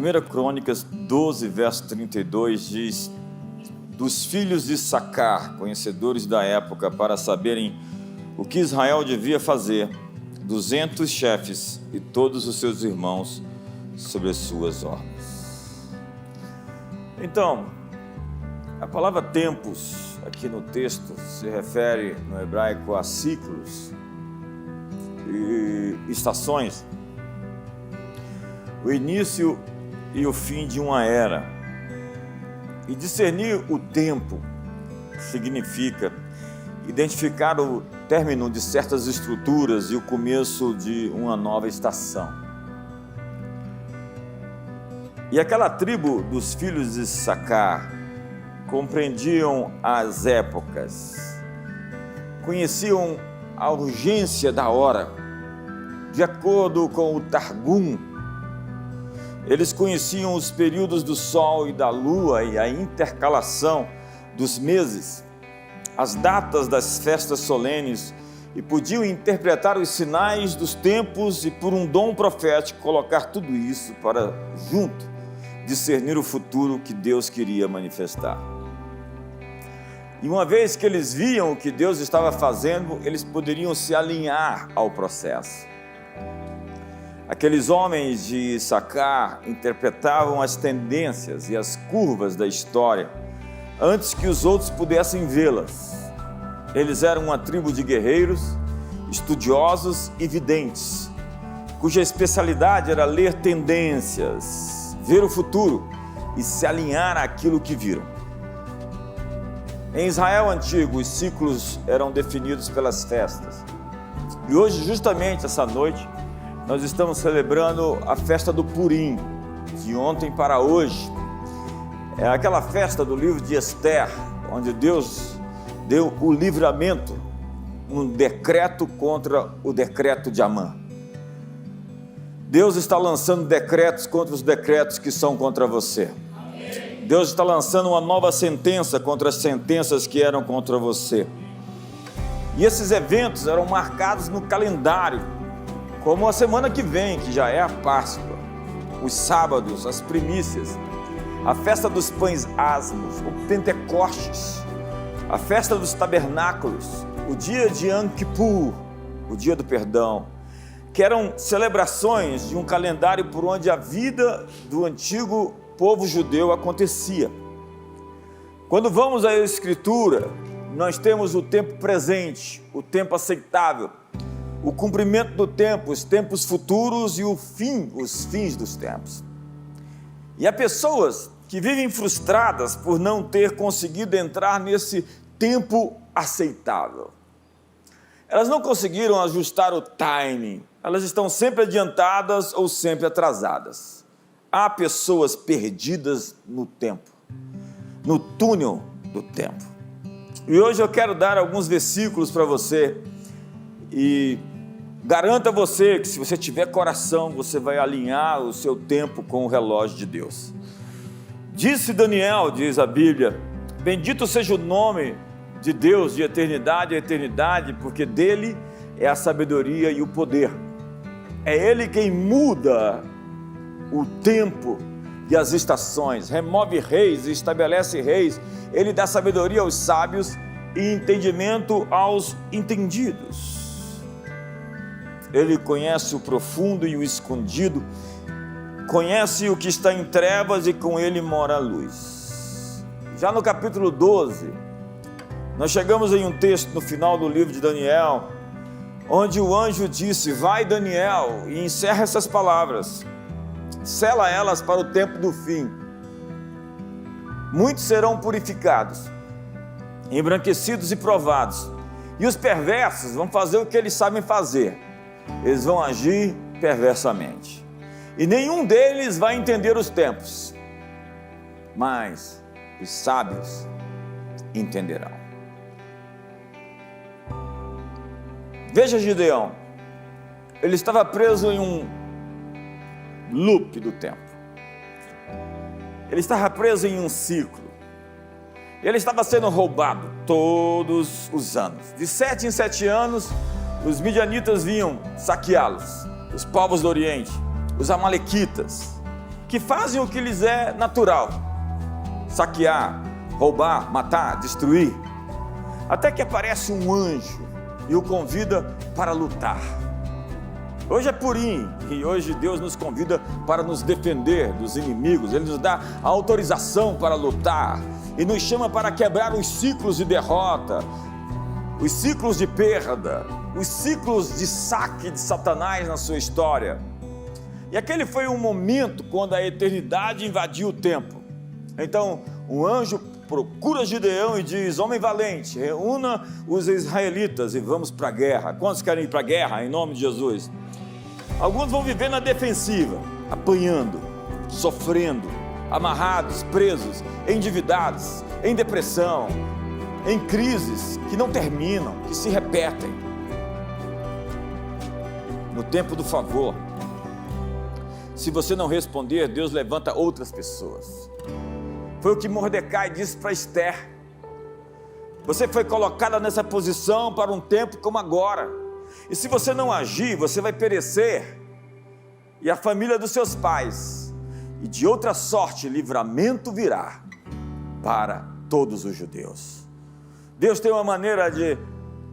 1 Crônicas 12, verso 32 diz: dos filhos de Issacar, conhecedores da época, para saberem o que Israel devia fazer, 200 chefes e todos os seus irmãos sobre as suas ordens. Então, a palavra tempos, aqui no texto, se refere no hebraico a ciclos e estações, o início e o fim de uma era. E discernir o tempo significa identificar o término de certas estruturas e o começo de uma nova estação. E aquela tribo dos filhos de Issacar compreendiam as épocas, conheciam a urgência da hora. De acordo com o Targum, eles conheciam os períodos do sol e da lua e a intercalação dos meses, as datas das festas solenes, e podiam interpretar os sinais dos tempos e, por um dom profético, colocar tudo isso para junto, discernir o futuro que Deus queria manifestar. E uma vez que eles viam o que Deus estava fazendo, eles poderiam se alinhar ao processo. Aqueles homens de Issacar interpretavam as tendências e as curvas da história antes que os outros pudessem vê-las. Eles eram uma tribo de guerreiros, estudiosos e videntes, cuja especialidade era ler tendências, ver o futuro e se alinhar àquilo que viram. Em Israel antigo, os ciclos eram definidos pelas festas. E hoje, justamente essa noite, nós estamos celebrando a festa do Purim, de ontem para hoje. É aquela festa do livro de Esther, onde Deus deu o livramento, um decreto contra o decreto de Amã. Deus está lançando decretos contra os decretos que são contra você. Deus está lançando uma nova sentença contra as sentenças que eram contra você. E esses eventos eram marcados no calendário, como a semana que vem, que já é a Páscoa, os sábados, as primícias, a festa dos pães asmos, o Pentecostes, a festa dos tabernáculos, o dia de Yom Kippur, o dia do perdão, que eram celebrações de um calendário por onde a vida do antigo povo judeu acontecia. Quando vamos à Escritura, nós temos o tempo presente, o tempo aceitável, o cumprimento do tempo, os tempos futuros e os fins dos tempos. E há pessoas que vivem frustradas por não ter conseguido entrar nesse tempo aceitável. Elas não conseguiram ajustar o timing, elas estão sempre adiantadas ou sempre atrasadas. Há pessoas perdidas no tempo, no túnel do tempo. E hoje eu quero dar alguns versículos para você e garanto a você que se você tiver coração, você vai alinhar o seu tempo com o relógio de Deus. Disse Daniel, diz a Bíblia, bendito seja o nome de Deus de eternidade a eternidade, porque dele é a sabedoria e o poder. É ele quem muda o tempo e as estações, remove reis e estabelece reis. Ele dá sabedoria aos sábios e entendimento aos entendidos. Ele conhece o profundo e o escondido, conhece o que está em trevas e com ele mora a luz. Já no capítulo 12, nós chegamos em um texto no final do livro de Daniel, onde o anjo disse, vai Daniel, e encerra essas palavras, sela elas para o tempo do fim. Muitos serão purificados, embranquecidos e provados, e os perversos vão fazer o que eles sabem fazer. Eles vão agir perversamente. E nenhum deles vai entender os tempos, mas os sábios entenderão. Veja Gideão, ele estava preso em um loop do tempo. Ele estava preso em um ciclo. Ele estava sendo roubado todos os anos. De 7 em 7 anos, os midianitas vinham saqueá-los, os povos do Oriente, os amalequitas. que fazem o que lhes é natural: saquear, roubar, matar, destruir. Até que aparece um anjo e o convida para lutar. Hoje é Purim e hoje Deus nos convida para nos defender dos inimigos. Ele nos dá a autorização para lutar e nos chama para quebrar os ciclos de derrota, os ciclos de perda, os ciclos de saque de Satanás na sua história. E aquele foi um momento quando a eternidade invadiu o tempo. Então o anjo procura Gideão e diz: homem valente, reúna os israelitas e vamos para a guerra. Quantos querem ir para a guerra em nome de Jesus? Alguns vão viver na defensiva, apanhando, sofrendo, amarrados, presos, endividados, em depressão, em crises que não terminam, que se repetem. No tempo do favor, se você não responder, Deus levanta outras pessoas. Foi o que Mordecai disse para Esther: você foi colocada nessa posição para um tempo como agora, e se você não agir, você vai perecer, e a família dos seus pais, e de outra sorte livramento virá para todos os judeus. Deus tem uma maneira de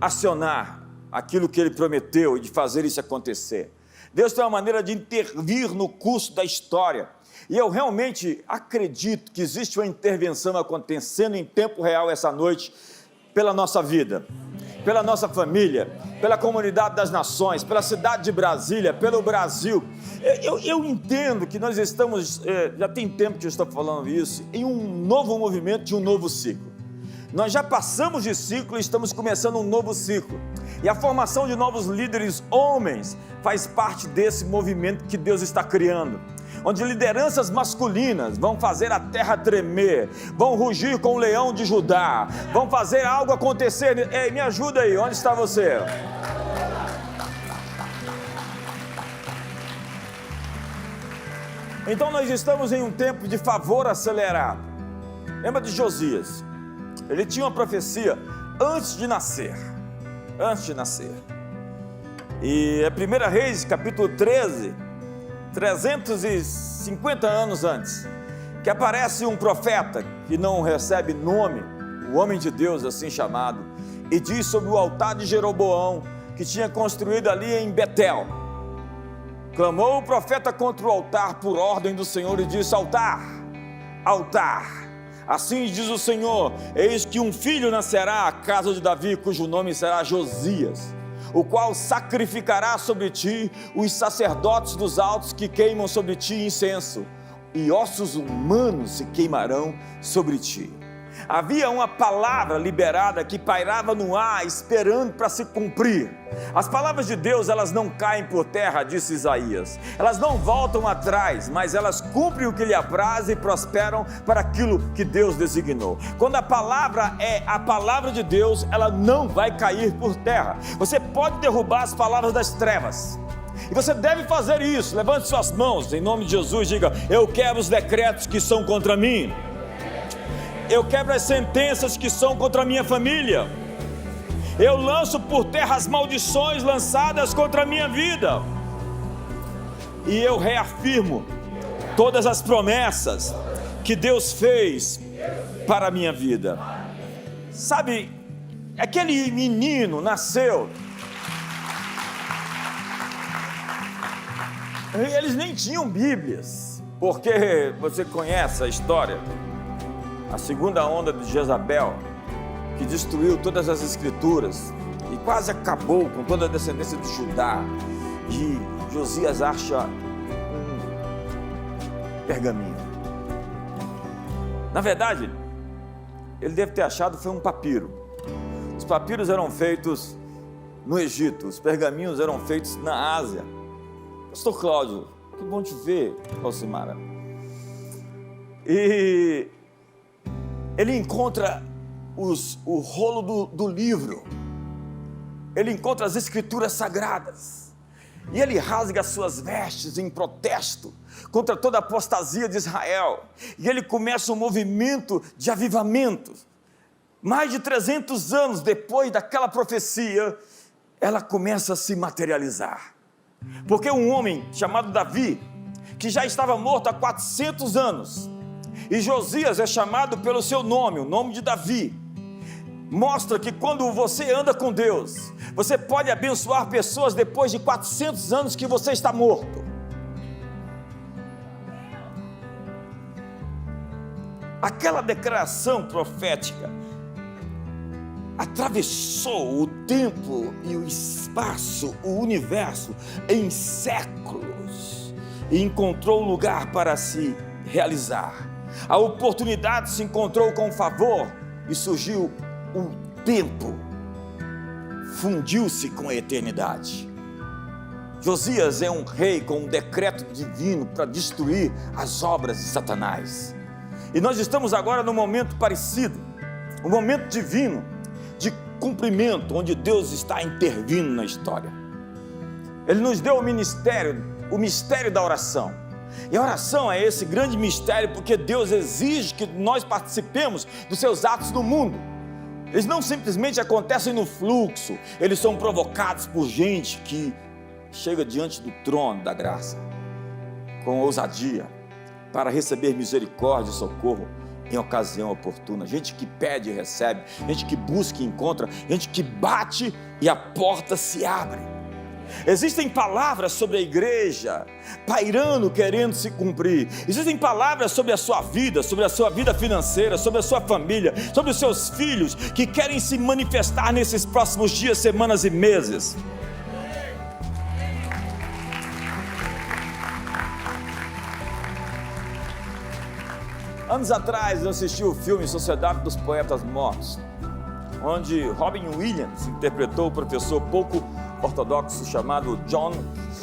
acionar aquilo que Ele prometeu e de fazer isso acontecer. Deus tem uma maneira de intervir no curso da história, e eu realmente acredito que existe uma intervenção acontecendo em tempo real essa noite, pela nossa vida, pela nossa família, pela comunidade das nações, pela cidade de Brasília, pelo Brasil. Eu entendo que nós estamos, já tem tempo que eu estou falando isso, em um novo movimento de um novo ciclo. Nós já passamos de ciclo e estamos começando um novo ciclo. E a formação de novos líderes homens faz parte desse movimento que Deus está criando, onde lideranças masculinas vão fazer a terra tremer, vão rugir com o leão de Judá, vão fazer algo acontecer. Ei, me ajuda aí, onde está você? Então nós estamos em um tempo de favor acelerado. Lembra de Josias? Ele tinha uma profecia antes de nascer. E é 1 Reis, capítulo 13, 350 anos antes, que aparece um profeta que não recebe nome, o homem de Deus assim chamado, e diz sobre o altar de Jeroboão, que tinha construído ali em Betel. Clamou o profeta contra o altar por ordem do Senhor e disse: altar, altar, assim diz o Senhor, eis que um filho nascerá à casa de Davi, cujo nome será Josias, o qual sacrificará sobre ti os sacerdotes dos altos que queimam sobre ti incenso, e ossos humanos se queimarão sobre ti. Havia uma palavra liberada que pairava no ar, esperando para se cumprir. As palavras de Deus, elas não caem por terra, disse Isaías. Elas não voltam atrás, mas elas cumprem o que lhe apraz e prosperam para aquilo que Deus designou. Quando a palavra é a palavra de Deus, ela não vai cair por terra. Você pode derrubar as palavras das trevas, e você deve fazer isso. Levante suas mãos em nome de Jesus, diga: eu quebro os decretos que são contra mim. Eu quebro as sentenças que são contra a minha família. Eu lanço por terra as maldições lançadas contra a minha vida. E eu reafirmo todas as promessas que Deus fez para a minha vida. Sabe, aquele menino nasceu, eles nem tinham Bíblias, porque você conhece a história. A segunda onda de Jezabel, que destruiu todas as escrituras e quase acabou com toda a descendência de Judá. E Josias acha um pergaminho. Na verdade, ele deve ter achado foi um papiro. Os papiros eram feitos no Egito, os pergaminhos eram feitos na Ásia. Pastor Cláudio, que bom te ver, Alcimara. E ele encontra o rolo do livro, ele encontra as escrituras sagradas, e ele rasga as suas vestes em protesto contra toda a apostasia de Israel, e ele começa um movimento de avivamento. Mais de 300 anos depois daquela profecia, ela começa a se materializar, porque um homem chamado Davi, que já estava morto há 400 anos. E Josias é chamado pelo seu nome, o nome de Davi. Mostra que quando você anda com Deus, você pode abençoar pessoas depois de 400 anos que você está morto. Aquela declaração profética atravessou o tempo e o espaço, o universo, em séculos, e encontrou lugar para se realizar. A oportunidade se encontrou com favor e surgiu o tempo, fundiu-se com a eternidade. Josias é um rei com um decreto divino para destruir as obras de Satanás. E nós estamos agora num momento parecido, um momento divino de cumprimento, onde Deus está intervindo na história. Ele nos deu o mistério da oração. E a oração é esse grande mistério, porque Deus exige que nós participemos dos seus atos no mundo. Eles não simplesmente acontecem no fluxo, eles são provocados por gente que chega diante do trono da graça, com ousadia, para receber misericórdia e socorro em ocasião oportuna. Gente que pede e recebe, gente que busca e encontra, gente que bate e a porta se abre. Existem palavras sobre a igreja pairando, querendo se cumprir. Existem palavras sobre a sua vida financeira, sobre a sua família, sobre os seus filhos, que querem se manifestar nesses próximos dias, semanas e meses. Anos atrás eu assisti o filme Sociedade dos Poetas Mortos, onde Robin Williams interpretou o professor pouco ortodoxo chamado John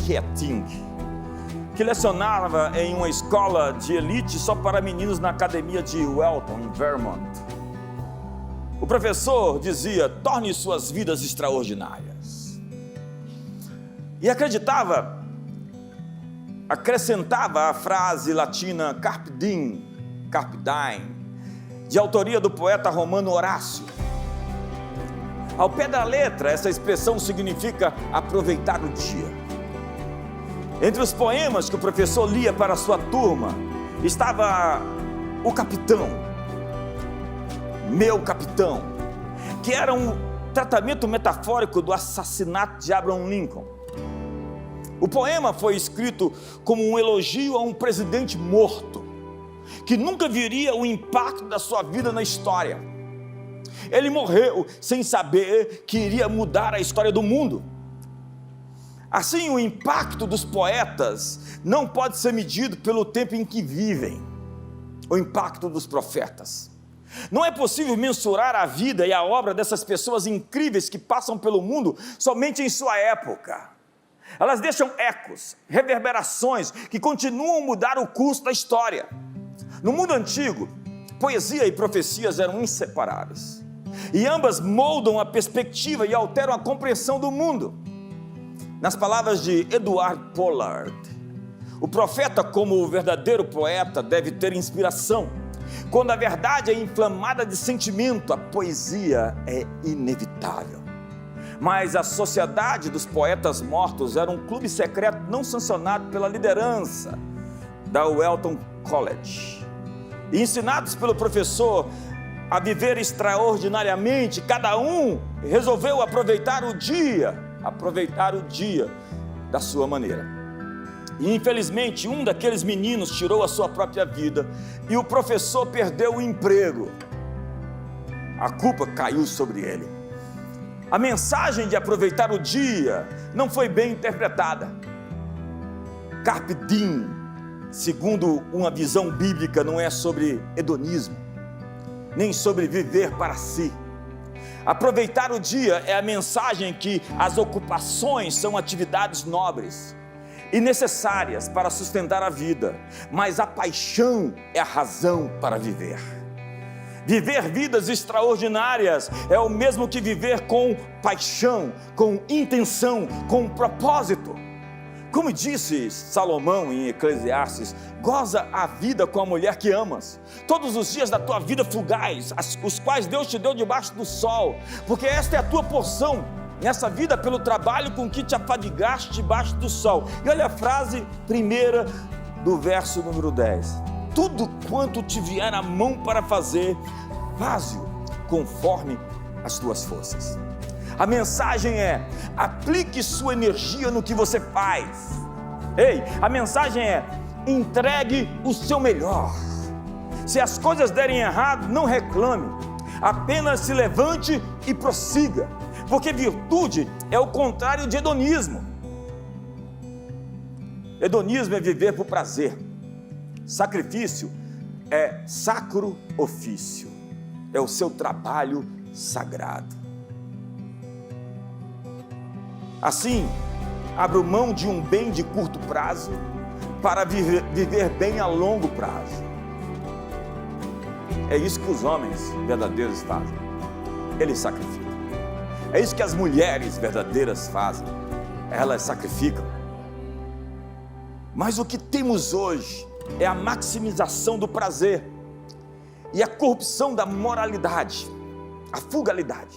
Keating, que lecionava em uma escola de elite só para meninos na academia de Welton, em Vermont. O professor dizia: torne suas vidas extraordinárias. E acrescentava a frase latina carpe diem, carpe diem, de autoria do poeta romano Horácio. Ao pé da letra, essa expressão significa aproveitar o dia. Entre os poemas que o professor lia para a sua turma, estava O Capitão, Meu Capitão, que era um tratamento metafórico do assassinato de Abraham Lincoln. O poema foi escrito como um elogio a um presidente morto, que nunca viria o impacto da sua vida na história. Ele morreu sem saber que iria mudar a história do mundo. Assim, o impacto dos poetas não pode ser medido pelo tempo em que vivem. O impacto dos profetas. Não é possível mensurar a vida e a obra dessas pessoas incríveis que passam pelo mundo somente em sua época. Elas deixam ecos, reverberações que continuam a mudar o curso da história. No mundo antigo, poesia e profecias eram inseparáveis. E ambas moldam a perspectiva e alteram a compreensão do mundo. Nas palavras de Edward Pollard, o profeta, como o verdadeiro poeta, deve ter inspiração. Quando a verdade é inflamada de sentimento, a poesia é inevitável. Mas a Sociedade dos Poetas Mortos era um clube secreto não sancionado pela liderança da Welton College. E ensinados pelo professor a viver extraordinariamente, cada um resolveu aproveitar o dia da sua maneira. E infelizmente um daqueles meninos tirou a sua própria vida e o professor perdeu o emprego. A culpa caiu sobre ele. A mensagem de aproveitar o dia não foi bem interpretada. Carpe diem, segundo uma visão bíblica, não é sobre hedonismo, nem sobre viver para si. Aproveitar o dia é a mensagem que as ocupações são atividades nobres e necessárias para sustentar a vida, mas a paixão é a razão para viver. Viver vidas extraordinárias é o mesmo que viver com paixão, com intenção, com propósito. Como disse Salomão em Eclesiastes, goza a vida com a mulher que amas, todos os dias da tua vida fugaz, os quais Deus te deu debaixo do sol, porque esta é a tua porção nessa vida pelo trabalho com que te afadigaste debaixo do sol. E olha a frase primeira do verso número 10. Tudo quanto te vier à mão para fazer, faze-o conforme as tuas forças. A mensagem é: aplique sua energia no que você faz. Ei, a mensagem é: entregue o seu melhor. Se as coisas derem errado, não reclame, apenas se levante e prossiga, porque virtude é o contrário de hedonismo. Hedonismo é viver por prazer, sacrifício é sacro ofício, é o seu trabalho sagrado. Assim, abra mão de um bem de curto prazo para viver bem a longo prazo. É isso que os homens verdadeiros fazem, eles sacrificam. É isso que as mulheres verdadeiras fazem, elas sacrificam. Mas o que temos hoje é a maximização do prazer e a corrupção da moralidade, a frugalidade.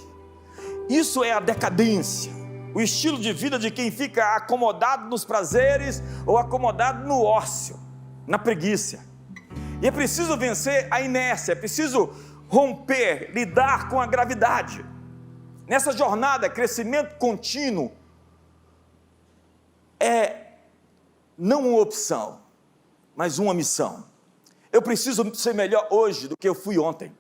Isso é a decadência, o estilo de vida de quem fica acomodado nos prazeres ou acomodado no ócio, na preguiça. E é preciso vencer a inércia, é preciso romper, lidar com a gravidade. Nessa jornada, crescimento contínuo é não uma opção, mas uma missão. Eu preciso ser melhor hoje do que eu fui ontem,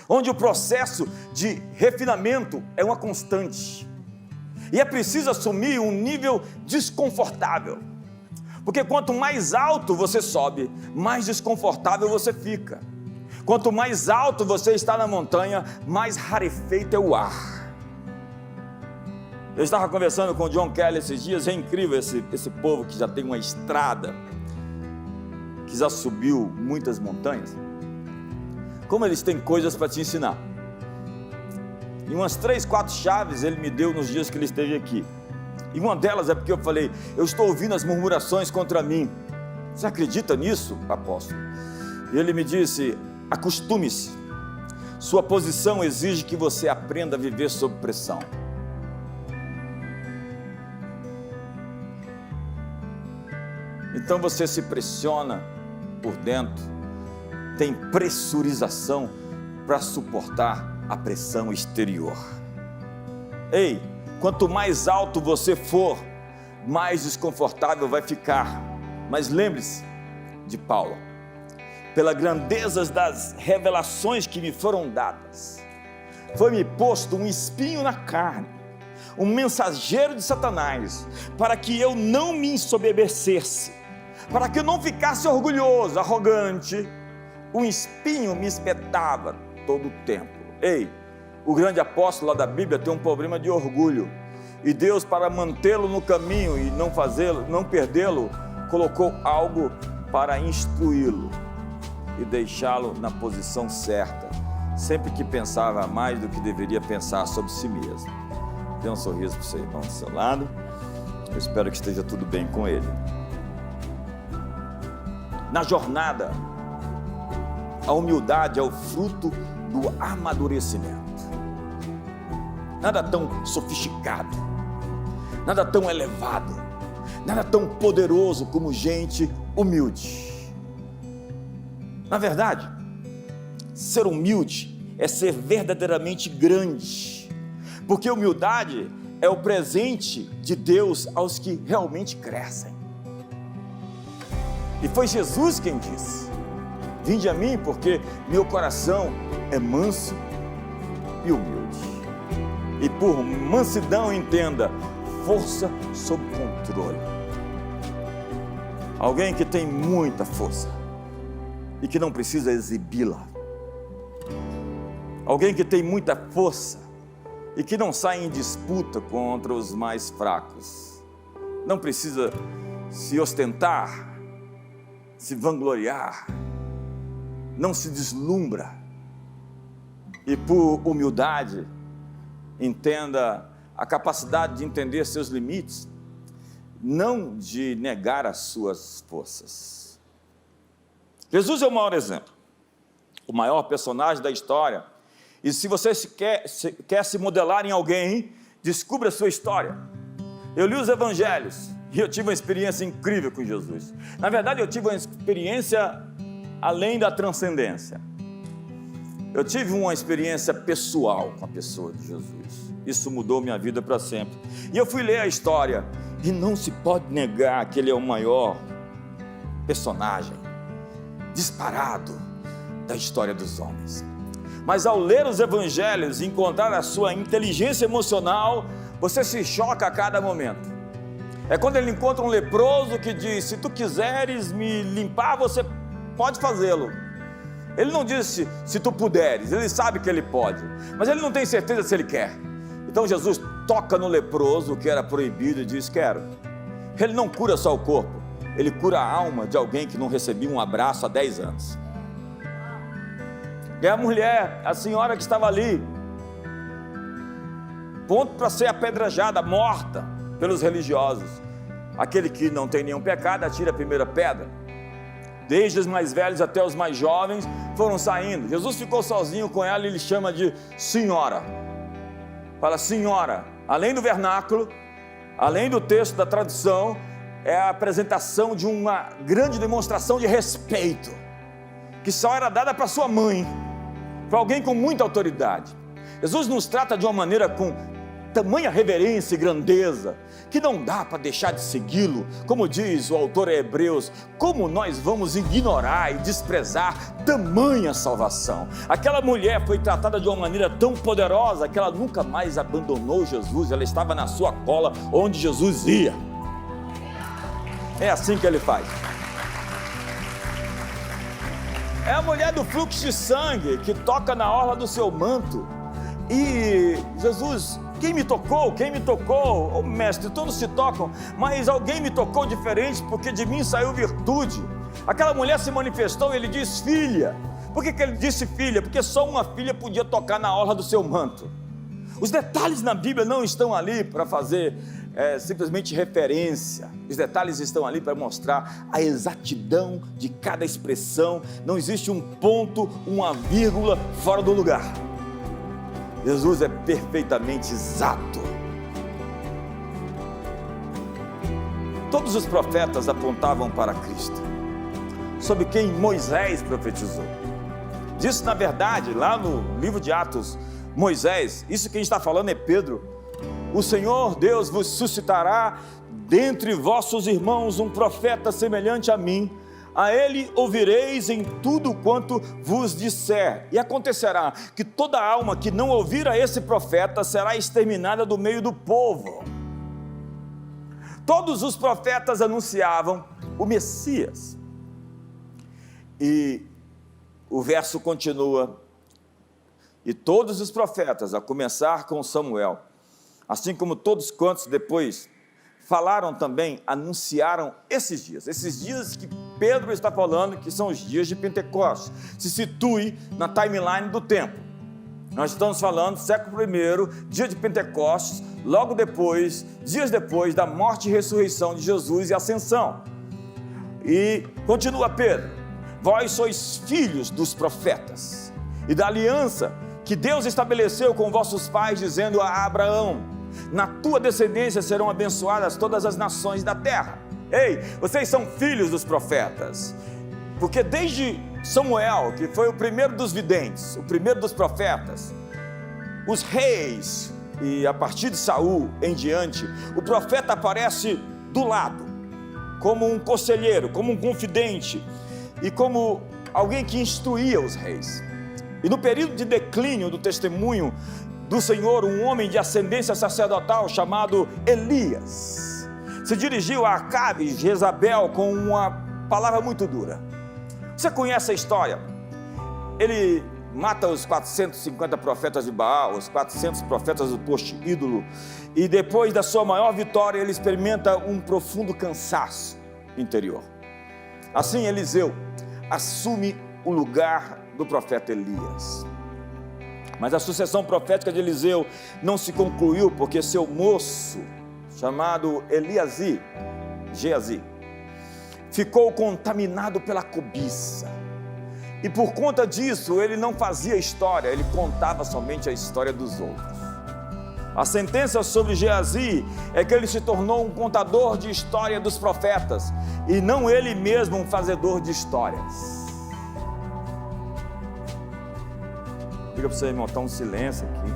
onde o processo de refinamento é uma constante, e é preciso assumir um nível desconfortável, porque quanto mais alto você sobe, mais desconfortável você fica. Quanto mais alto você está na montanha, mais rarefeito é o ar. Eu estava conversando com o John Kelly esses dias. É incrível esse povo que já tem uma estrada, que já subiu muitas montanhas, como eles têm coisas para te ensinar. E umas 3, 4 chaves ele me deu nos dias que ele esteve aqui. E uma delas é porque eu falei: eu estou ouvindo as murmurações contra mim. Você acredita nisso, apóstolo? E ele me disse: acostume-se. Sua posição exige que você aprenda a viver sob pressão. Então você se pressiona por dentro, tem pressurização para suportar a pressão exterior. Ei, quanto mais alto você for, mais desconfortável vai ficar. Mas lembre-se de Paulo: pela grandeza das revelações que me foram dadas, foi-me posto um espinho na carne, um mensageiro de Satanás, para que eu não me ensoberbecesse, para que eu não ficasse orgulhoso, arrogante. Um espinho me espetava todo o tempo. Ei, o grande apóstolo lá da Bíblia tem um problema de orgulho, e Deus, para mantê-lo no caminho e não perdê-lo, colocou algo para instruí-lo e deixá-lo na posição certa, sempre que pensava mais do que deveria pensar sobre si mesmo. Dê um sorriso para o seu irmão do seu lado. Eu espero que esteja tudo bem com ele. Na jornada, a humildade é o fruto do amadurecimento. Nada tão sofisticado, nada tão elevado, nada tão poderoso como gente humilde. Na verdade, ser humilde é ser verdadeiramente grande, porque humildade é o presente de Deus aos que realmente crescem. E foi Jesus quem disse: vinde a mim, porque meu coração é manso e humilde. E por mansidão entenda força sob controle. Alguém que tem muita força e que não precisa exibi-la. Alguém que tem muita força e que não sai em disputa contra os mais fracos. Não precisa se ostentar, se vangloriar, não se deslumbra. E por humildade, entenda a capacidade de entender seus limites, não de negar as suas forças. Jesus é o maior exemplo, o maior personagem da história. E se você quer se modelar em alguém, descubra a sua história. Eu li os evangelhos E eu tive uma experiência incrível com Jesus. Na verdade, eu tive uma experiência além da transcendência. Eu tive uma experiência pessoal com a pessoa de Jesus. Isso mudou minha vida para sempre. E eu fui ler a história, e não se pode negar que ele é o maior personagem disparado da história dos homens. Mas ao ler os evangelhos e encontrar a sua inteligência emocional, você se choca a cada momento. É quando ele encontra um leproso que diz: se tu quiseres me limpar, você pode fazê-lo. Ele não disse se tu puderes, ele sabe que ele pode, mas ele não tem certeza se ele quer. Então Jesus toca no leproso, que era proibido, e diz: quero. Ele não cura só o corpo, ele cura a alma de alguém que não recebia um abraço há 10 anos. E a mulher, a senhora que estava ali, ponto para ser apedrejada, morta pelos religiosos. Aquele que não tem nenhum pecado, atira a primeira pedra. Desde os mais velhos até os mais jovens foram saindo. Jesus ficou sozinho com ela e ele chama de senhora. Fala senhora. Além do vernáculo, além do texto da tradução, é a apresentação de uma grande demonstração de respeito, que só era dada para sua mãe, para alguém com muita autoridade. Jesus nos trata de uma maneira com tamanha reverência e grandeza, que não dá para deixar de segui-lo. Como diz o autor Hebreus, como nós vamos ignorar e desprezar tamanha salvação? Aquela mulher foi tratada de uma maneira tão poderosa que ela nunca mais abandonou Jesus, ela estava na sua cola onde Jesus ia. É assim que ele faz. É a mulher do fluxo de sangue que toca na orla do seu manto, e Jesus: quem me tocou? Quem me tocou? Oh, mestre, todos te tocam, mas alguém me tocou diferente, porque de mim saiu virtude. Aquela mulher se manifestou e ele diz: filha. Por que ele disse filha? Porque só uma filha podia tocar na orla do seu manto. Os detalhes na Bíblia não estão ali para fazer simplesmente referência. Os detalhes estão ali para mostrar a exatidão de cada expressão. Não existe um ponto, uma vírgula fora do lugar. Jesus é perfeitamente exato. Todos os profetas apontavam para Cristo, sobre quem Moisés profetizou. Disso, na verdade, lá no livro de Atos, Moisés, isso que a gente está falando é Pedro: o Senhor Deus vos suscitará dentre vossos irmãos um profeta semelhante a mim, a ele ouvireis em tudo quanto vos disser, e acontecerá que toda alma que não ouvir a esse profeta será exterminada do meio do povo. Todos os profetas anunciavam o Messias. E o verso continua: e todos os profetas, a começar com Samuel, assim como todos quantos depois falaram também, anunciaram esses dias que Pedro está falando, que são os dias de Pentecostes. Se situe na timeline do tempo. Nós estamos falando século I, dia de Pentecostes, logo depois, dias depois da morte e ressurreição de Jesus e ascensão. E continua Pedro: vós sois filhos dos profetas e da aliança que Deus estabeleceu com vossos pais, dizendo a Abraão: na tua descendência serão abençoadas todas as nações da terra. Ei, vocês são filhos dos profetas, porque desde Samuel, que foi o primeiro dos videntes, o primeiro dos profetas, os reis, e a partir de Saul em diante, o profeta aparece do lado, como um conselheiro, como um confidente, e como alguém que instruía os reis. E no período de declínio do testemunho do Senhor, um homem de ascendência sacerdotal chamado Elias se dirigiu a Acabe e Jezabel com uma palavra muito dura. Você conhece a história? Ele mata os 450 profetas de Baal, os 400 profetas do posto ídolo, e depois da sua maior vitória ele experimenta um profundo cansaço interior. Assim Eliseu assume o lugar do profeta Elias. Mas a sucessão profética de Eliseu não se concluiu, porque seu moço, chamado Geazi, ficou contaminado pela cobiça. E por conta disso, ele não fazia história, ele contava somente a história dos outros. A sentença sobre Geazi é que ele se tornou um contador de história dos profetas, e não ele mesmo um fazedor de histórias. Diga para você, irmão, está um silêncio aqui.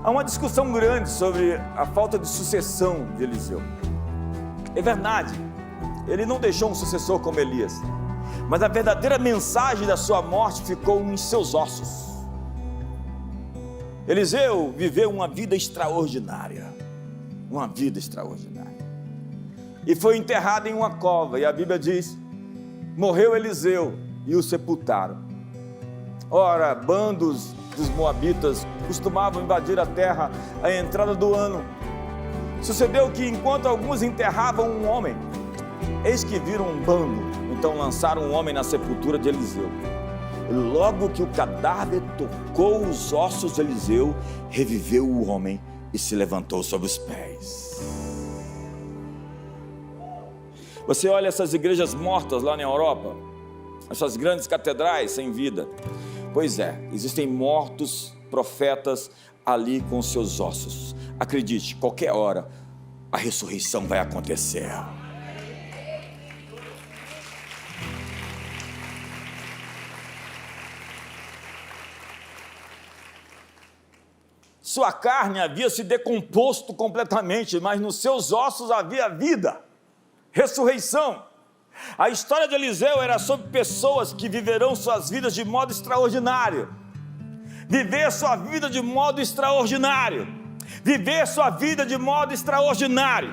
Há uma discussão grande sobre a falta de sucessão de Eliseu. É verdade, ele não deixou um sucessor como Elias, mas a verdadeira mensagem da sua morte ficou em seus ossos. Eliseu viveu uma vida extraordinária, e foi enterrado em uma cova, e a Bíblia diz: morreu Eliseu e o sepultaram. Ora, bandos dos moabitas costumavam invadir a terra à entrada do ano. Sucedeu que enquanto alguns enterravam um homem, eis que viram um bando, então lançaram um homem na sepultura de Eliseu. Logo que o cadáver tocou os ossos de Eliseu, reviveu o homem e se levantou sobre os pés. Você olha essas igrejas mortas lá na Europa, essas grandes catedrais sem vida. Pois é, existem mortos profetas ali com seus ossos. Acredite, qualquer hora a ressurreição vai acontecer. Sua carne havia se decomposto completamente, mas nos seus ossos havia vida, ressurreição. A história de Eliseu era sobre pessoas que viverão suas vidas de modo extraordinário. Viver sua vida de modo extraordinário. Viver sua vida de modo extraordinário.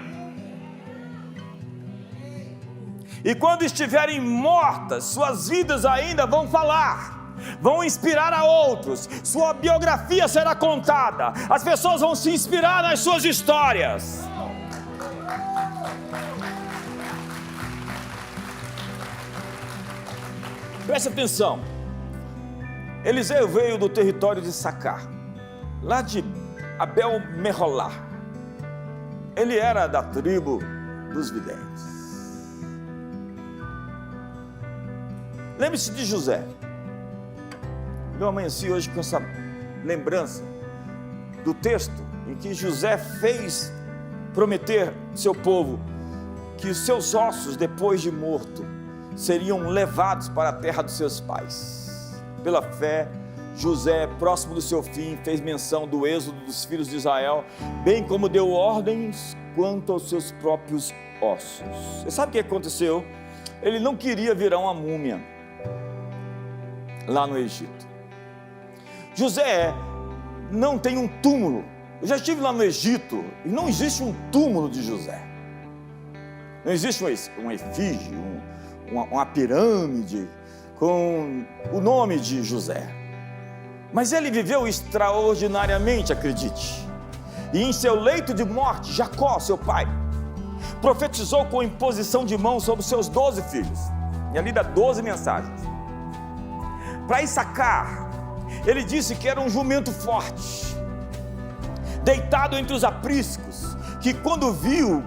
E quando estiverem mortas, suas vidas ainda vão falar, vão inspirar a outros, sua biografia será contada, as pessoas vão se inspirar nas suas histórias. Preste atenção, Eliseu veio do território de Sacar, lá de Abel-Meholá. Ele era da tribo dos videntes. Lembre-se de José. Eu amanheci hoje com essa lembrança do texto em que José fez prometer seu povo que os seus ossos, depois de morto, seriam levados para a terra dos seus pais. Pela fé, José, próximo do seu fim, fez menção do êxodo dos filhos de Israel, bem como deu ordens quanto aos seus próprios ossos. Você sabe o que aconteceu? Ele não queria virar uma múmia lá no Egito. José não tem um túmulo. Eu já estive lá no Egito e não existe um túmulo de José. Não existe um efígie, uma pirâmide com o nome de José. Mas ele viveu extraordinariamente, acredite. E em seu leito de morte, Jacó, seu pai, profetizou com imposição de mão sobre seus 12 filhos. E ali dá 12 mensagens. Para Issacar, ele disse que era um jumento forte, deitado entre os apriscos, que quando viu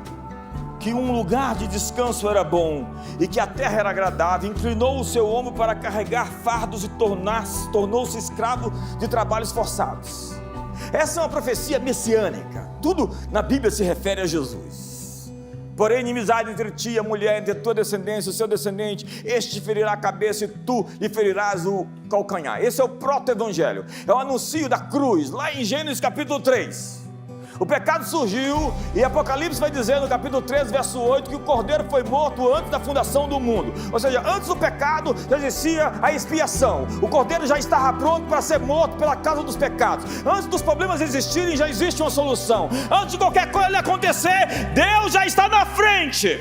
que um lugar de descanso era bom e que a terra era agradável, inclinou o seu ombro para carregar fardos e tornou-se escravo de trabalhos forçados. Essa é uma profecia messiânica. Tudo na Bíblia se refere a Jesus. Porém, inimizade entre ti e a mulher, entre a tua descendência e o seu descendente, este te ferirá a cabeça e tu lhe ferirás o calcanhar. Esse é o proto-evangelho, é o anúncio da cruz, lá em Gênesis capítulo 3. O pecado surgiu e Apocalipse vai dizer no capítulo 13, verso 8, que o cordeiro foi morto antes da fundação do mundo. Ou seja, antes do pecado já existia a expiação. O cordeiro já estava pronto para ser morto pela causa dos pecados. Antes dos problemas existirem, já existe uma solução. Antes de qualquer coisa acontecer, Deus já está na frente.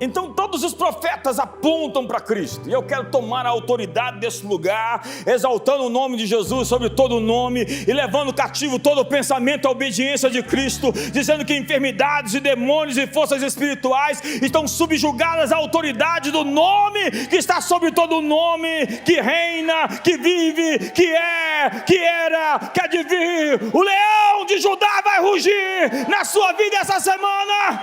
Então todos os profetas apontam para Cristo, e eu quero tomar a autoridade desse lugar, exaltando o nome de Jesus sobre todo nome, e levando cativo todo o pensamento à obediência de Cristo, dizendo que enfermidades e demônios e forças espirituais estão subjugadas à autoridade do nome que está sobre todo nome, que reina, que vive, que é, que era, que há de vir. O leão de Judá vai rugir na sua vida essa semana.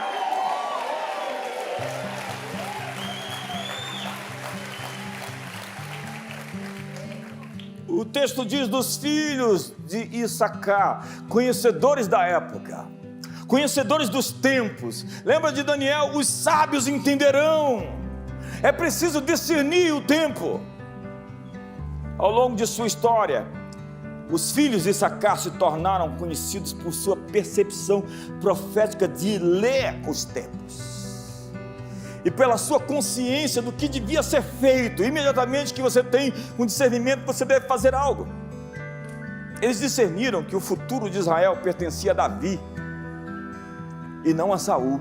O texto diz dos filhos de Issacar, conhecedores da época, conhecedores dos tempos. Lembra de Daniel? Os sábios entenderão. É preciso discernir o tempo. Ao longo de sua história, os filhos de Issacar se tornaram conhecidos por sua percepção profética de ler os tempos e pela sua consciência do que devia ser feito. Imediatamente que você tem um discernimento, você deve fazer algo. Eles discerniram que o futuro de Israel pertencia a Davi e não a Saul.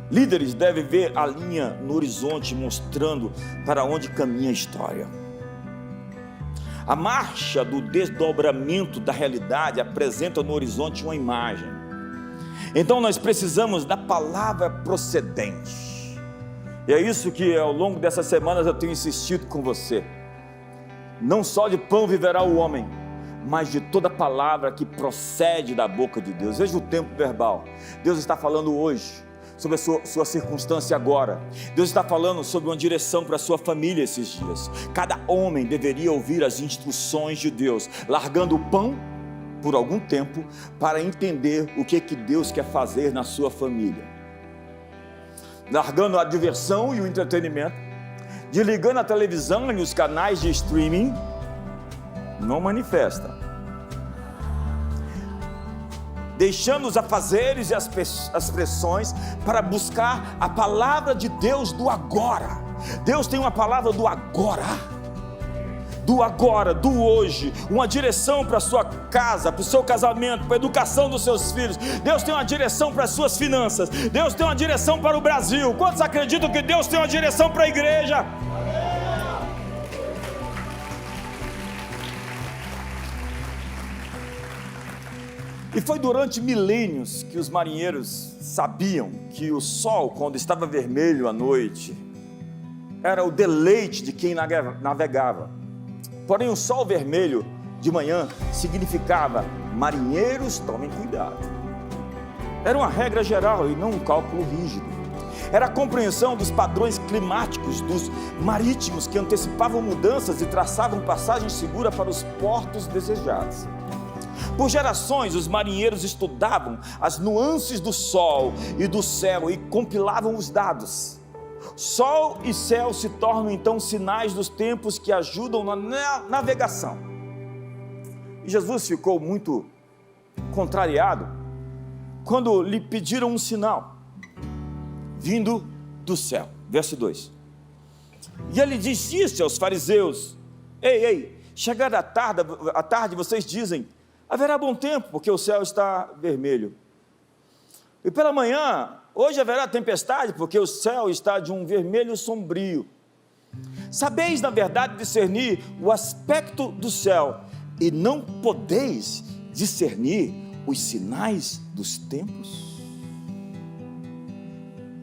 Líderes devem ver a linha no horizonte mostrando para onde caminha a história. A marcha do desdobramento da realidade apresenta no horizonte uma imagem. Então nós precisamos da palavra procedente. E é isso que ao longo dessas semanas eu tenho insistido com você. Não só de pão viverá o homem, mas de toda palavra que procede da boca de Deus. Veja o tempo verbal. Deus está falando hoje sobre a sua circunstância agora. Deus está falando sobre uma direção para a sua família esses dias. Cada homem deveria ouvir as instruções de Deus, largando o pão por algum tempo para entender o que Deus quer fazer na sua família. Largando a diversão e o entretenimento, desligando a televisão e os canais de streaming, não manifesta. Deixando os afazeres e as pressões para buscar a palavra de Deus do agora. Deus tem uma palavra do agora, do hoje, uma direção para a sua casa, para o seu casamento, para a educação dos seus filhos. Deus tem uma direção para as suas finanças. Deus tem uma direção para o Brasil. Quantos acreditam que Deus tem uma direção para a igreja? E foi durante milênios que os marinheiros sabiam que o sol, quando estava vermelho à noite, era o deleite de quem navegava. Porém, o sol vermelho de manhã significava: marinheiros, tomem cuidado. Era uma regra geral e não um cálculo rígido. Era a compreensão dos padrões climáticos dos marítimos que antecipavam mudanças e traçavam passagem segura para os portos desejados. Por gerações, os marinheiros estudavam as nuances do sol e do céu e compilavam os dados. Sol e céu se tornam então sinais dos tempos que ajudam na navegação. E Jesus ficou muito contrariado quando lhe pediram um sinal vindo do céu. Verso 2. E ele disse aos fariseus: Ei, chegada a tarde vocês dizem: haverá bom tempo, porque o céu está vermelho. E pela manhã, hoje haverá tempestade, porque o céu está de um vermelho sombrio. Sabeis, na verdade, discernir o aspecto do céu, e não podeis discernir os sinais dos tempos?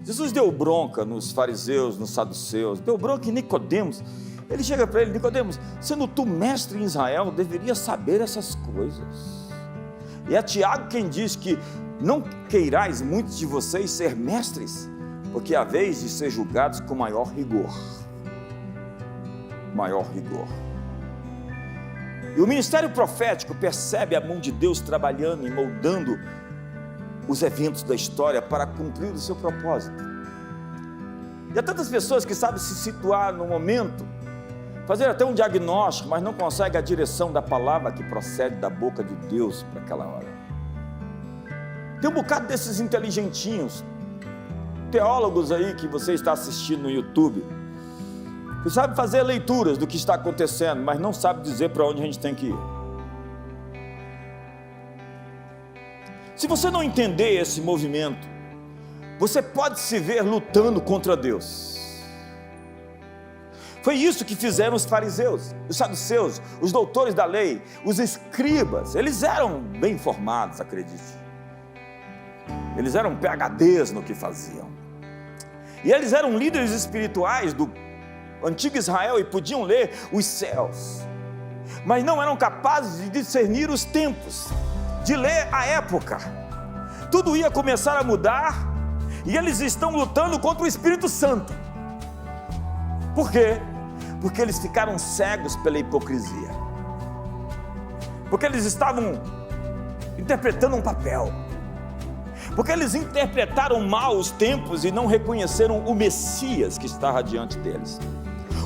Jesus deu bronca nos fariseus, nos saduceus, deu bronca em Nicodemos. Ele chega para ele: Nicodemos, sendo tu mestre em Israel, deveria saber essas coisas. E é Tiago quem diz que não queirais muitos de vocês ser mestres, porque haveis de ser julgados com maior rigor. Maior rigor. E o ministério profético percebe a mão de Deus trabalhando e moldando os eventos da história para cumprir o seu propósito. E há tantas pessoas que sabem se situar no momento, fazer até um diagnóstico, mas não conseguem a direção da palavra que procede da boca de Deus para aquela hora. Tem um bocado desses inteligentinhos, teólogos aí que você está assistindo no YouTube, que sabe fazer leituras do que está acontecendo, mas não sabe dizer para onde a gente tem que ir. Se você não entender esse movimento, você pode se ver lutando contra Deus. Foi isso que fizeram os fariseus, os saduceus, os doutores da lei, os escribas. Eles eram bem formados, acredite. Eles eram PhDs no que faziam. E eles eram líderes espirituais do antigo Israel e podiam ler os céus, mas não eram capazes de discernir os tempos, de ler a época. Tudo ia começar a mudar e eles estão lutando contra o Espírito Santo. Por quê? Porque eles ficaram cegos pela hipocrisia. Porque eles estavam interpretando um papel. Porque eles interpretaram mal os tempos e não reconheceram o Messias que estava diante deles.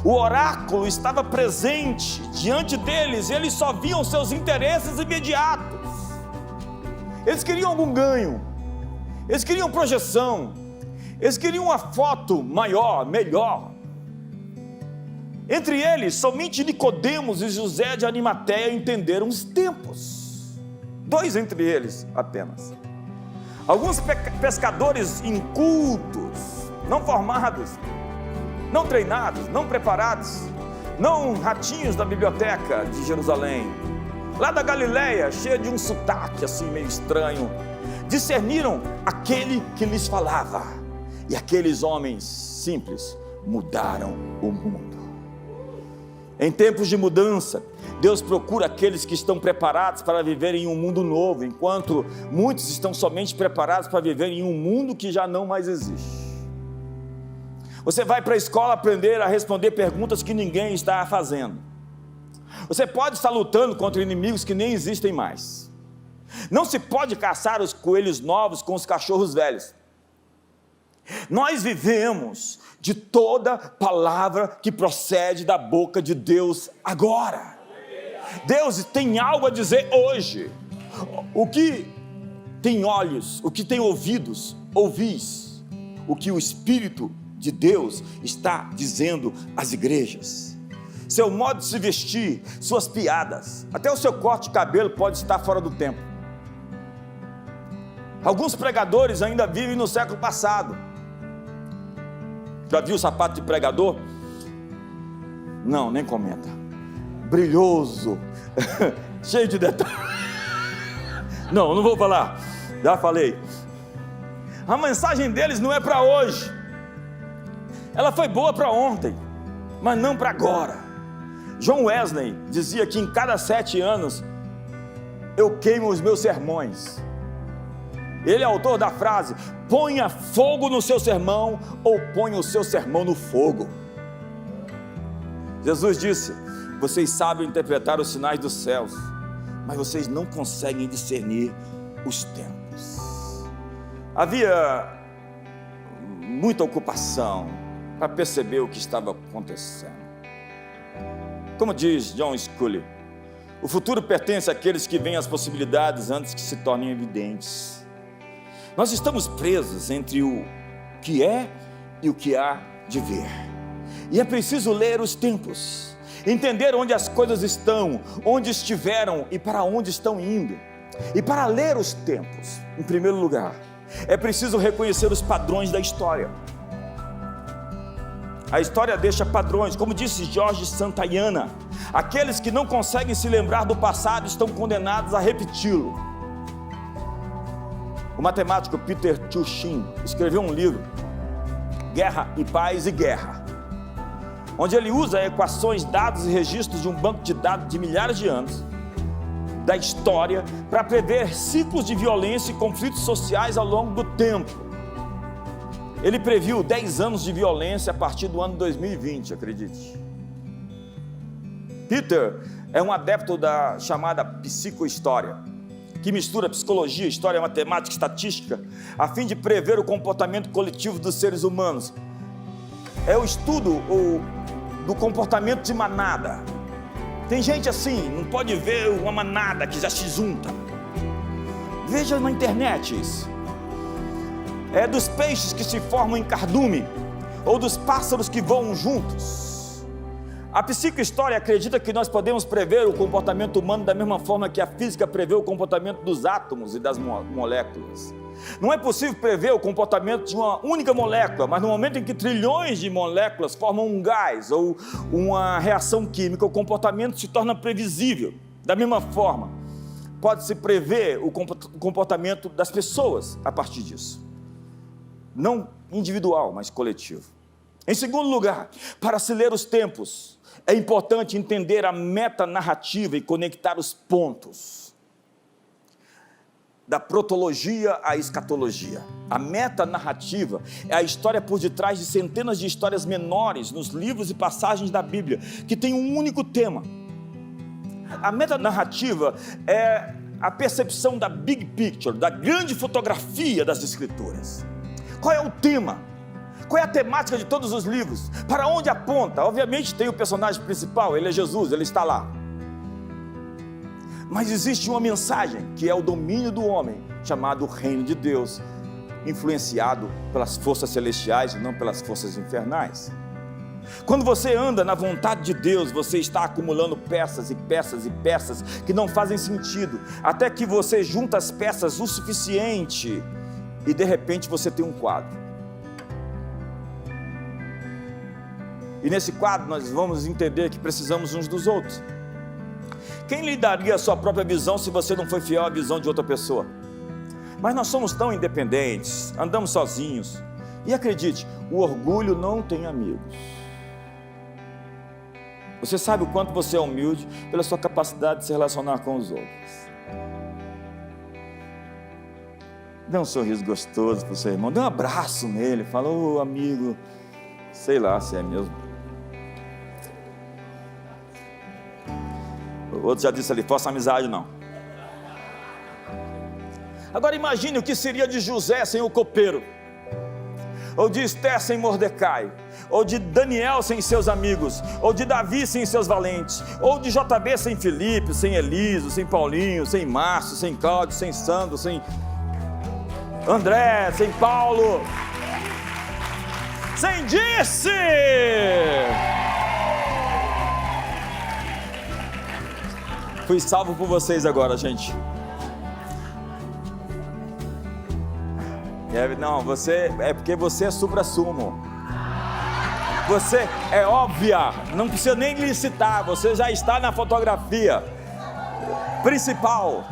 O oráculo estava presente diante deles e eles só viam seus interesses imediatos. Eles queriam algum ganho, eles queriam projeção, eles queriam uma foto maior, melhor. Entre eles, somente Nicodemos e José de Arimateia entenderam os tempos. 2 entre eles apenas. Alguns pescadores incultos, não formados, não treinados, não preparados, não ratinhos da biblioteca de Jerusalém, lá da Galileia, cheia de um sotaque assim meio estranho, discerniram aquele que lhes falava, e aqueles homens simples mudaram o mundo. Em tempos de mudança, Deus procura aqueles que estão preparados para viver em um mundo novo, enquanto muitos estão somente preparados para viver em um mundo que já não mais existe. Você vai para a escola aprender a responder perguntas que ninguém está fazendo. Você pode estar lutando contra inimigos que nem existem mais. Não se pode caçar os coelhos novos com os cachorros velhos. Nós vivemos de toda palavra que procede da boca de Deus agora. Deus tem algo a dizer hoje. O que tem olhos, o que tem ouvidos, ouvis. O que o Espírito de Deus está dizendo às igrejas. Seu modo de se vestir, suas piadas, até o seu corte de cabelo pode estar fora do tempo. Alguns pregadores ainda vivem no século passado. Já viu o sapato de pregador? Não, nem comenta. Brilhoso, cheio de detalhes. Não vou falar, já falei. A mensagem deles não é para hoje. Ela foi boa para ontem, mas não para agora. John Wesley dizia que em cada 7 anos eu queimo os meus sermões. Ele é autor da frase: ponha fogo no seu sermão ou ponha o seu sermão no fogo. Jesus disse: vocês sabem interpretar os sinais dos céus, mas vocês não conseguem discernir os tempos. Havia muita ocupação para perceber o que estava acontecendo. Como diz John Sculley, o futuro pertence àqueles que veem as possibilidades antes que se tornem evidentes. Nós estamos presos entre o que é e o que há de vir. E é preciso ler os tempos, entender onde as coisas estão, onde estiveram e para onde estão indo. E para ler os tempos, em primeiro lugar, é preciso reconhecer os padrões da história. A história deixa padrões, como disse Jorge Santayana: aqueles que não conseguem se lembrar do passado estão condenados a repeti-lo. O matemático Peter Tuchin escreveu um livro, Guerra e Paz e Guerra, onde ele usa equações, dados e registros de um banco de dados de milhares de anos da história para prever ciclos de violência e conflitos sociais ao longo do tempo. Ele previu 10 anos de violência a partir do ano 2020, acredite. Peter é um adepto da chamada psicohistória, que mistura psicologia, história, matemática e estatística, a fim de prever o comportamento coletivo dos seres humanos. É o estudo do comportamento de manada. Tem gente assim, não pode ver uma manada que já se junta. Veja na internet isso. É dos peixes que se formam em cardume, ou dos pássaros que voam juntos. A psicohistória acredita que nós podemos prever o comportamento humano da mesma forma que a física prevê o comportamento dos átomos e das moléculas. Não é possível prever o comportamento de uma única molécula, mas no momento em que trilhões de moléculas formam um gás ou uma reação química, o comportamento se torna previsível. Da mesma forma, pode-se prever o comportamento das pessoas a partir disso. Não individual, mas coletivo. Em segundo lugar, para se ler os tempos, é importante entender a metanarrativa e conectar os pontos. da protologia à escatologia. A metanarrativa é a história por detrás de centenas de histórias menores nos livros e passagens da Bíblia, que tem um único tema. A metanarrativa é a percepção da big picture, da grande fotografia das Escrituras. Qual é o tema? Qual é a temática de todos os livros? Para onde aponta? Obviamente tem o personagem principal, ele é Jesus, ele está lá. Mas existe uma mensagem, que é o domínio do homem, chamado Reino de Deus, influenciado pelas forças celestiais e não pelas forças infernais. Quando você anda na vontade de Deus, você está acumulando peças e peças e peças que não fazem sentido, até que você junta as peças o suficiente e de repente você tem um quadro. E nesse quadro nós vamos entender que precisamos uns dos outros. Quem lhe daria a sua própria visão se você não foi fiel à visão de outra pessoa? Mas nós somos tão independentes, andamos sozinhos. E acredite, o orgulho não tem amigos. Você sabe o quanto você é humilde pela sua capacidade de se relacionar com os outros. Dê um sorriso gostoso para o seu irmão, dê um abraço nele, fala, ô amigo, sei lá se é mesmo. O outro já disse ali, força amizade não. Agora imagine o que seria de José sem o copeiro, ou de Esther sem Mordecai, ou de Daniel sem seus amigos, ou de Davi sem seus valentes, ou de JB sem Filipe, sem Eliso, sem Paulinho, sem Márcio, sem Cláudio, sem Sandro, sem André, sem Paulo, sem Dirce. Fui salvo por vocês agora, gente. Não, você é porque você é supra-sumo. Você é óbvia, não precisa nem licitar, você já está na fotografia principal.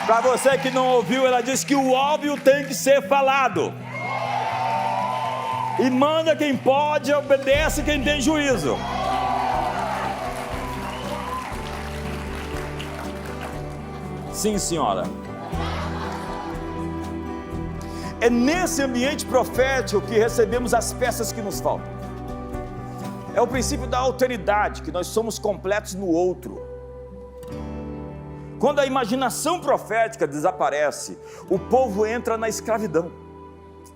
Para você que não ouviu, ela disse que o óbvio tem que ser falado. E manda quem pode, obedece quem tem juízo. Sim, senhora. É nesse ambiente profético que recebemos as peças que nos faltam. É o princípio da alteridade, que nós somos completos no outro. Quando a imaginação profética desaparece, o povo entra na escravidão.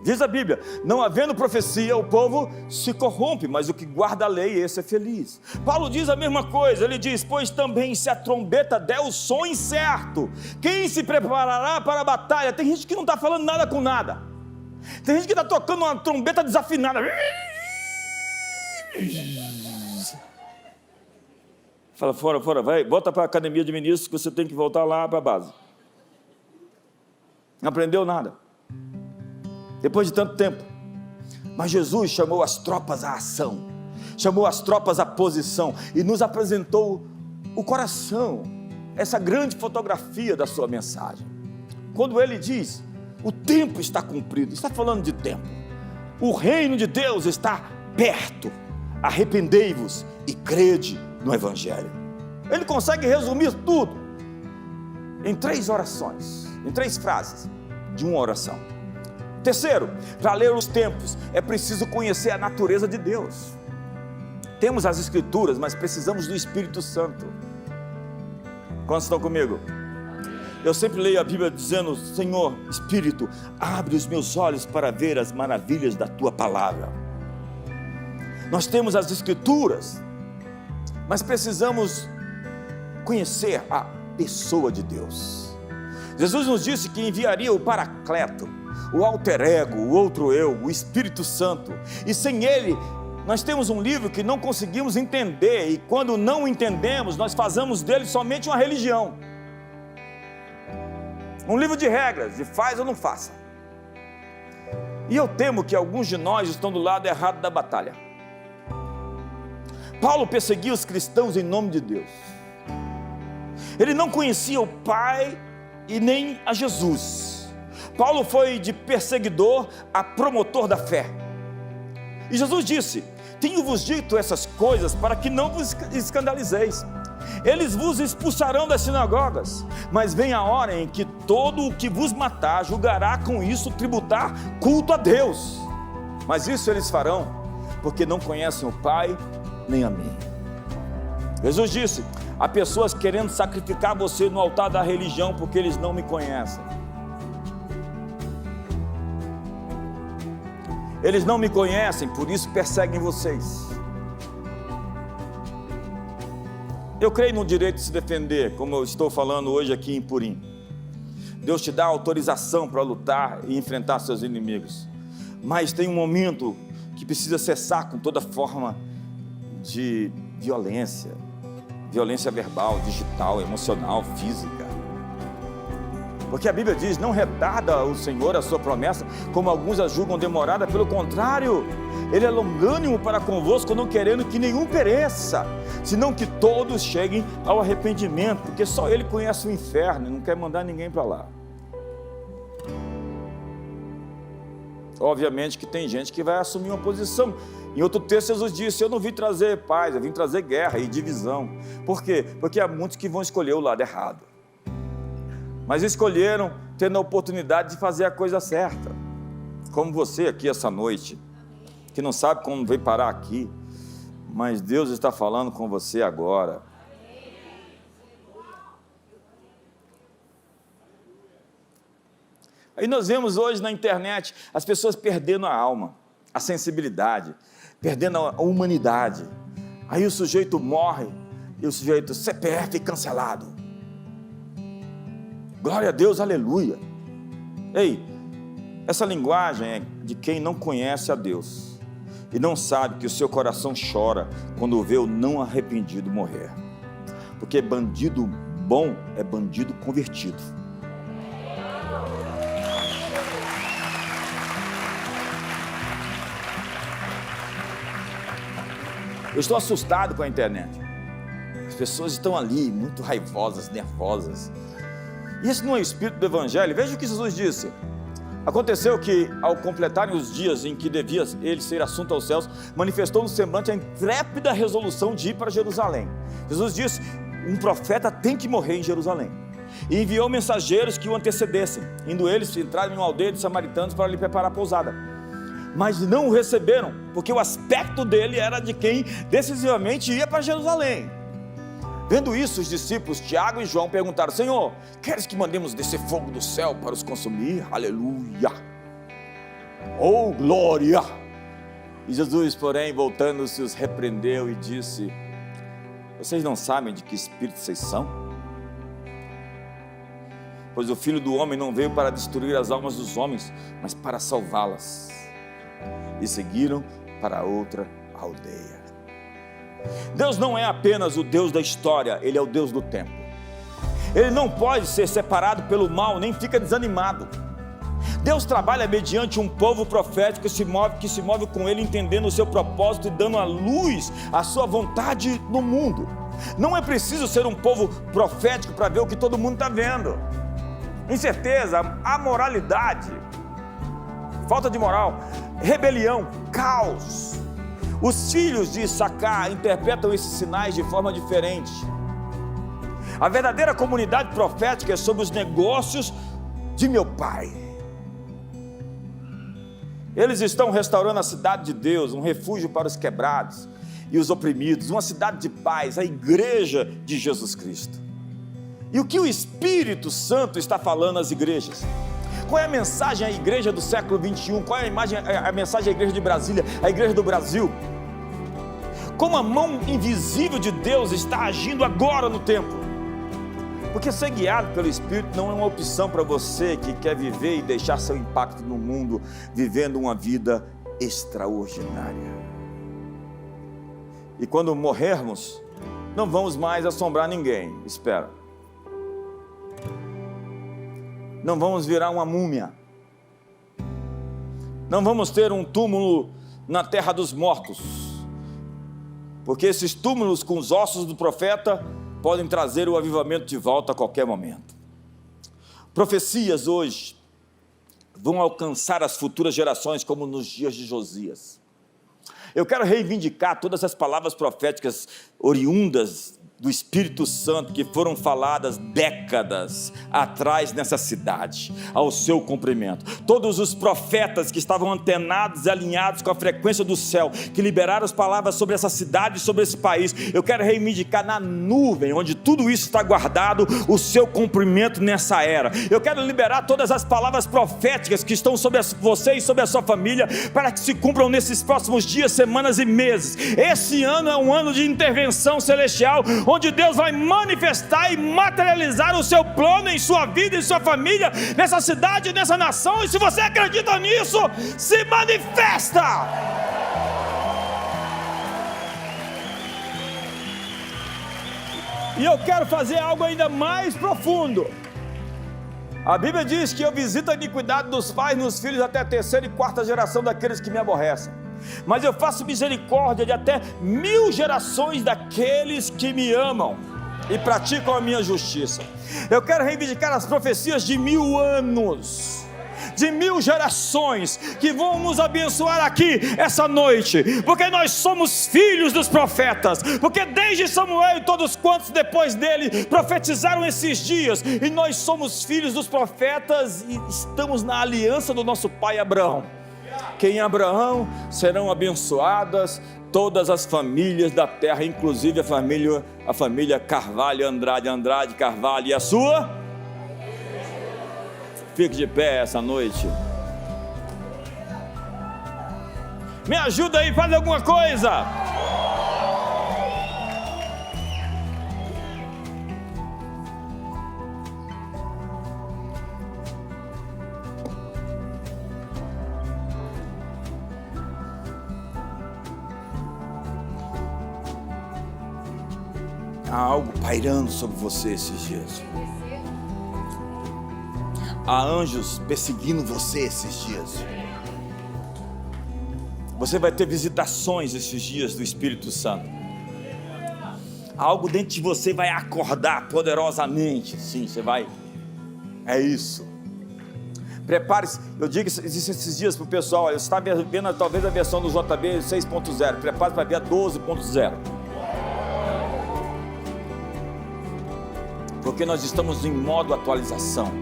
Diz a Bíblia, não havendo profecia, o povo se corrompe, mas o que guarda a lei, esse é feliz. Paulo diz a mesma coisa, ele diz, pois também se a trombeta der o som incerto, quem se preparará para a batalha? Tem gente que não está falando nada com nada, tem gente que está tocando uma trombeta desafinada. Fala, fora, vai, volta para a academia de ministros que você tem que voltar lá para a base. Não aprendeu nada. Depois de tanto tempo. Mas Jesus chamou as tropas à ação, chamou as tropas à posição e nos apresentou o coração, essa grande fotografia da sua mensagem. Quando ele diz, o tempo está cumprido, está falando de tempo. O reino de Deus está perto. Arrependei-vos e crede no Evangelho. Ele consegue resumir tudo em 3 orações, em 3 frases de uma oração. Terceiro, para ler os tempos, é preciso conhecer a natureza de Deus. Temos as Escrituras, mas precisamos do Espírito Santo. Quantos estão comigo? Eu sempre leio a Bíblia dizendo, Senhor, Espírito, abre os meus olhos para ver as maravilhas da Tua Palavra. Nós temos as Escrituras, mas precisamos conhecer a pessoa de Deus. Jesus nos disse que enviaria o Paracleto, o alter ego, o outro eu, o Espírito Santo, e sem ele nós temos um livro que não conseguimos entender, e quando não entendemos nós fazemos dele somente uma religião, um livro de regras, de faz ou não faça. E eu temo que alguns de nós estão do lado errado da batalha. Paulo perseguia os cristãos em nome de Deus. Ele não conhecia o Pai e nem a Jesus. Paulo foi de perseguidor a promotor da fé. E Jesus disse, tenho-vos dito essas coisas para que não vos escandalizeis. eles vos expulsarão das sinagogas, mas vem a hora em que todo o que vos matar julgará com isso tributar culto a Deus. Mas isso eles farão, porque não conhecem o Pai nem a mim. Jesus disse: há pessoas querendo sacrificar você no altar da religião, porque eles não me conhecem. Eles não me conhecem, por isso perseguem vocês. Eu creio no direito de se defender, como eu estou falando hoje aqui em Purim. Deus te dá autorização para lutar e enfrentar seus inimigos. Mas tem um momento que precisa cessar com toda forma de violência. Violência verbal, digital, emocional, física. Porque a Bíblia diz: não retarda o Senhor a sua promessa, como alguns a julgam demorada. Pelo contrário, Ele é longânimo para convosco, não querendo que nenhum pereça, senão que todos cheguem ao arrependimento. Porque só Ele conhece o inferno e não quer mandar ninguém para lá. Obviamente que tem gente que vai assumir uma posição. Em outro texto Jesus disse: eu não vim trazer paz, eu vim trazer guerra e divisão. Por quê? Porque há muitos que vão escolher o lado errado, mas escolheram tendo a oportunidade de fazer a coisa certa. Como você aqui essa noite, que não sabe como veio parar aqui, mas Deus está falando com você agora. Aí nós vemos hoje na internet as pessoas perdendo a alma, a sensibilidade, perdendo a humanidade. Aí o sujeito morre e o sujeito CPF cancelado. Glória a Deus, aleluia. Ei, essa linguagem é de quem não conhece a Deus e não sabe que o seu coração chora quando vê o não arrependido morrer. Porque bandido bom é bandido convertido. Eu estou assustado com a internet. As pessoas estão ali muito raivosas, nervosas. E esse não é o espírito do Evangelho. Veja o que Jesus disse. Aconteceu que, ao completarem os dias em que devia ele ser assunto aos céus, manifestou no semblante a intrépida resolução de ir para Jerusalém. Jesus disse: um profeta tem que morrer em Jerusalém. E enviou mensageiros que o antecedessem. Indo eles, entraram em uma aldeia de samaritanos para lhe preparar a pousada. Mas não o receberam, porque o aspecto dele era de quem decisivamente ia para Jerusalém. Vendo isso, os discípulos Tiago e João perguntaram: Senhor, queres que mandemos descer fogo do céu para os consumir? Aleluia! Oh, glória! E Jesus, porém, voltando-se, os repreendeu e disse: vocês não sabem de que espírito vocês são? Pois o Filho do Homem não veio para destruir as almas dos homens, mas para salvá-las. E seguiram para outra aldeia. Deus não é apenas o Deus da história, Ele é o Deus do tempo. Ele não pode ser separado pelo mal, nem fica desanimado. Deus trabalha mediante um povo profético que se move com Ele, entendendo o seu propósito e dando à luz a sua vontade no mundo. Não é preciso ser um povo profético para ver o que todo mundo está vendo. Incerteza, amoralidade, falta de moral, rebelião, caos. Os filhos de Issacar interpretam esses sinais de forma diferente. A verdadeira comunidade profética é sobre os negócios de meu Pai. Eles estão restaurando a cidade de Deus, um refúgio para os quebrados e os oprimidos, uma cidade de paz, a igreja de Jesus Cristo. E o que o Espírito Santo está falando às igrejas? Qual é a mensagem à igreja do século 21? Qual é a mensagem à igreja de Brasília, à igreja do Brasil? Como a mão invisível de Deus está agindo agora no tempo? Porque ser guiado pelo Espírito não é uma opção para você que quer viver e deixar seu impacto no mundo, vivendo uma vida extraordinária. E quando morrermos, não vamos mais assombrar ninguém, espera. Não vamos virar uma múmia. Não vamos ter um túmulo na terra dos mortos. Porque esses túmulos com os ossos do profeta podem trazer o avivamento de volta a qualquer momento. Profecias hoje vão alcançar as futuras gerações como nos dias de Josias. Eu quero reivindicar todas as palavras proféticas oriundas do Espírito Santo que foram faladas décadas atrás nessa cidade, ao seu cumprimento. Todos os profetas que estavam antenados e alinhados com a frequência do céu, que liberaram as palavras sobre essa cidade e sobre esse país, eu quero reivindicar na nuvem, onde tudo isso está guardado, o seu cumprimento nessa era. Eu quero liberar todas as palavras proféticas que estão sobre você e sobre a sua família, para que se cumpram nesses próximos dias, semanas e meses. Esse ano é um ano de intervenção celestial, onde Deus vai manifestar e materializar o seu plano em sua vida e sua família, nessa cidade, nessa nação. E se você acredita nisso, se manifesta. E eu quero fazer algo ainda mais profundo. A Bíblia diz que eu visito a iniquidade dos pais nos filhos até a terceira e quarta geração daqueles que me aborrecem, mas eu faço misericórdia de até 1000 gerações daqueles que me amam e praticam a minha justiça. Eu quero reivindicar as profecias de 1000 anos, de 1000 gerações, que vão nos abençoar aqui essa noite, porque nós somos filhos dos profetas, porque desde Samuel e todos quantos depois dele profetizaram esses dias, e nós somos filhos dos profetas e estamos na aliança do nosso pai Abraão, que em Abraão serão abençoadas todas as famílias da terra, inclusive a família Carvalho, Andrade Carvalho e a sua. Fique de pé essa noite. Me ajuda aí, faz alguma coisa. Há algo pairando sobre você esses dias. Há anjos perseguindo você esses dias. Você vai ter visitações esses dias do Espírito Santo. Algo dentro de você vai acordar poderosamente. Sim, você vai. É isso. Prepare-se. Eu digo esses dias para o pessoal: olha, você está vendo talvez a versão do JB 6.0. Prepare-se para ver a 12.0. Porque nós estamos em modo atualização,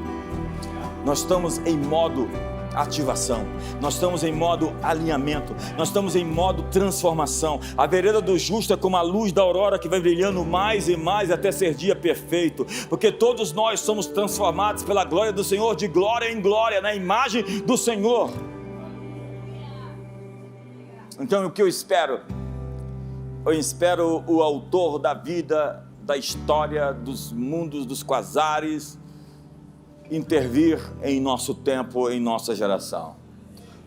nós estamos em modo ativação, nós estamos em modo alinhamento, nós estamos em modo transformação. A vereda do justo é como a luz da aurora que vai brilhando mais e mais até ser dia perfeito, porque todos nós somos transformados pela glória do Senhor, de glória em glória, na imagem do Senhor. Então o que eu espero? Eu espero o autor da vida, da história, dos mundos, dos quasares, intervir em nosso tempo, em nossa geração.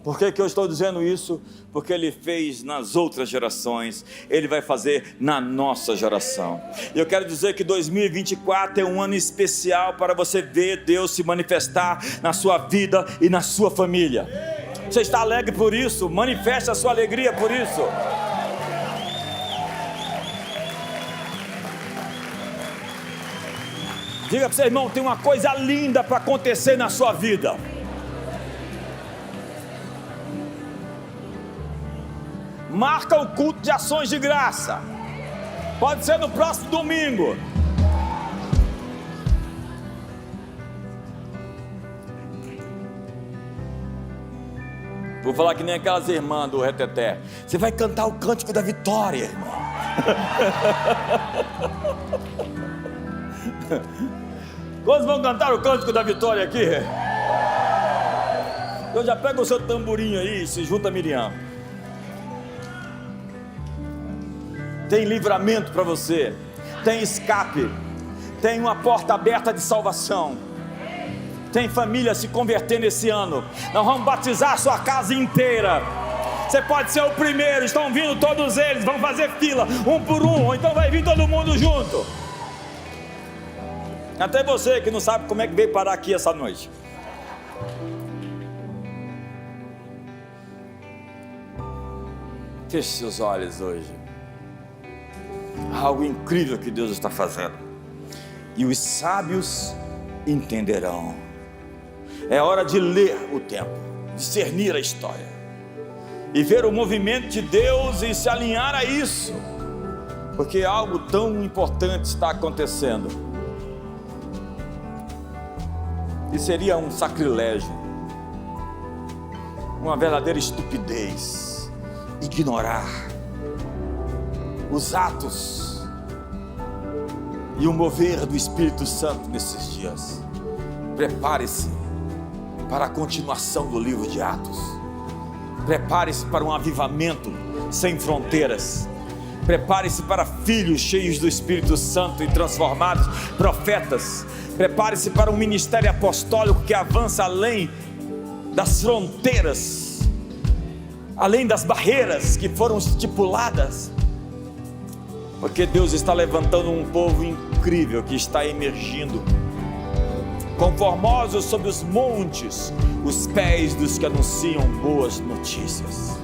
Por que eu estou dizendo isso? Porque Ele fez nas outras gerações, Ele vai fazer na nossa geração. E eu quero dizer que 2024 é um ano especial para você ver Deus se manifestar na sua vida e na sua família. Você está alegre por isso? Manifeste a sua alegria por isso. Diga para o seu irmão: tem uma coisa linda para acontecer na sua vida. Marca o culto de ações de graça. Pode ser no próximo domingo. Vou falar que nem aquelas irmãs do Reteté. Você vai cantar o cântico da vitória, irmão. Quantos vão cantar o cântico da vitória aqui? Então já pega o seu tamborinho aí e se junta a Miriam. Tem livramento para você, tem escape, tem uma porta aberta de salvação, tem família se convertendo esse ano. Nós vamos batizar a sua casa inteira. Você pode ser o primeiro, estão vindo todos eles, vão fazer fila, um por um, ou então vai vir todo mundo junto. Até você que não sabe como é que veio parar aqui essa noite. Feche seus olhos hoje. Algo incrível que Deus está fazendo. E os sábios entenderão. É hora de ler o tempo, discernir a história e ver o movimento de Deus e se alinhar a isso. porque algo tão importante está acontecendo. E seria um sacrilégio, uma verdadeira estupidez, ignorar os atos e o mover do Espírito Santo nesses dias. Prepare-se para a continuação do livro de Atos. Prepare-se para um avivamento sem fronteiras. Prepare-se para filhos cheios do Espírito Santo e transformados, profetas. Prepare-se para um ministério apostólico que avança além das fronteiras, além das barreiras que foram estipuladas, porque Deus está levantando um povo incrível que está emergindo, conformosos sobre os montes, os pés dos que anunciam boas notícias.